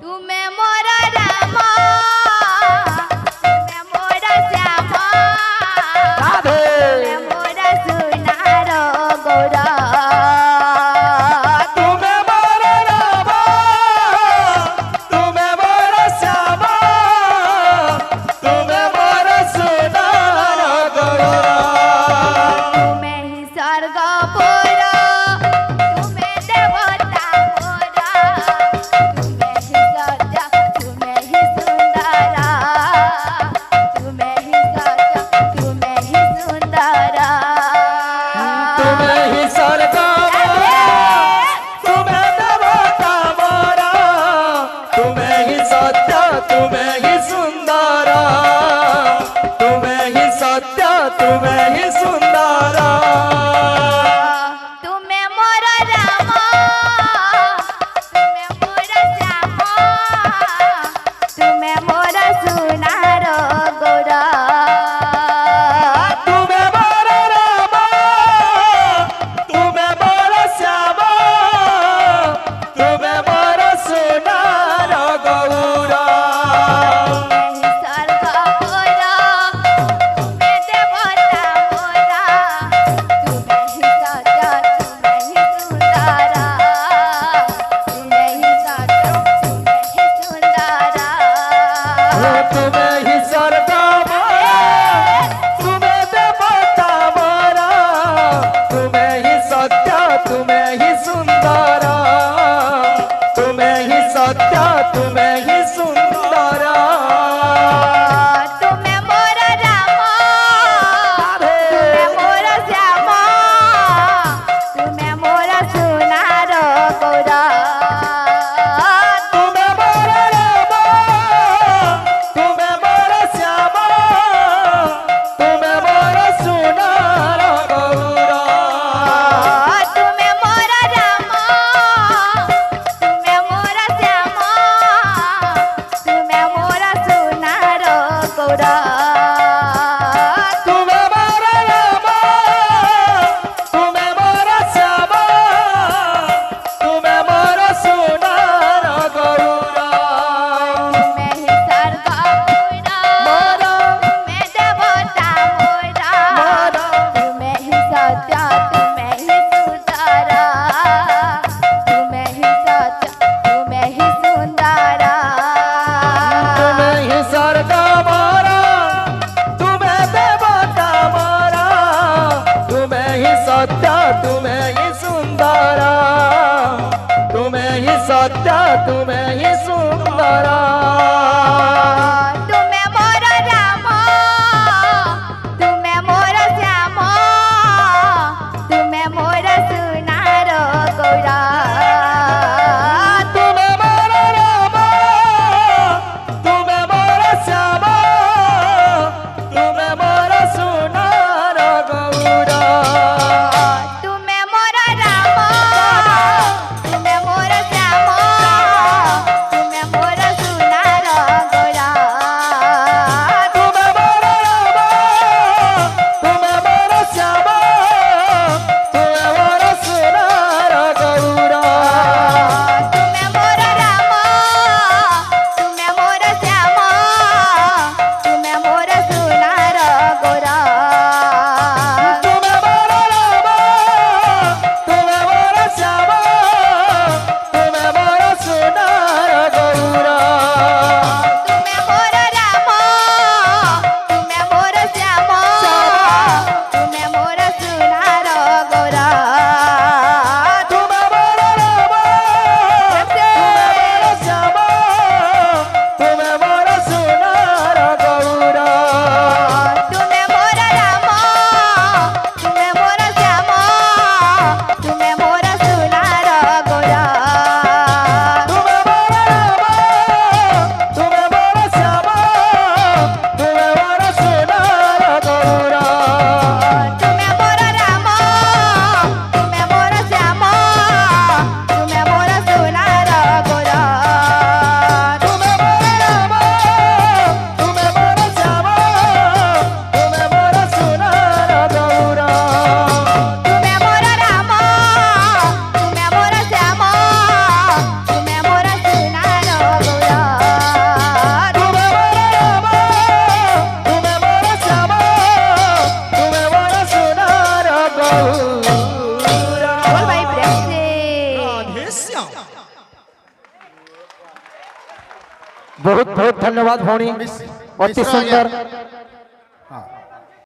तुमे मोरा राम तुमे मोरा श्याम राधे तुमे मोरा सुनार गौरा तुम्हें मोरा राम तुम्हें मोरा श्याम तुम्हें मोरा सुनार गौरा तुमे ही स्वर्ग पुरा तुमे देवता मोरा तुमे ही सत्य तुमे ही सुंदरा तुमे ही सत्य तुमे ही सुंदरा तुम्हें ही स्वर्ग तुम्हें देवता मोरा तुम्हें ही सत्य तुम्हें ही सुंदरा तुम्हें ही सत्य तुम्हें ही सुंदरा तुमे मोरा राम तुमे मोरा श्याम तुमे मोरा सुनार गौरा तुम्हें मोरा राम तुम्हें मोरा श्याम तुम्हें मोरा सुनार गौरा तुमे ही स्वर्ग पुरा तुमे देवता मोरा तुमे ही सत्य तुमे ही सुंदरा तुमे ही सत्य तुमे ही सुंदरा तुम्हें ही स्वर्ग तुम्हें देवता मोरा तुम्हें ही सत्य तुम्हें ही सुंदरा तुम्हें ही सत्य तुम्हें ही सुंदरा तुमे मोरा राम तुमे मोरा श्याम तुमे मोरा सुनार गौरा तुम्हें मोरा राम तुम्हें मोरा श्याम तुम्हें मोरा सुनार गौरा तुमे मोरा राम तुमे मोरा श्याम बहुत बहुत धन्यवाद भौणी मिस- अति मिश्र आज्ञा। सुंदर हाँ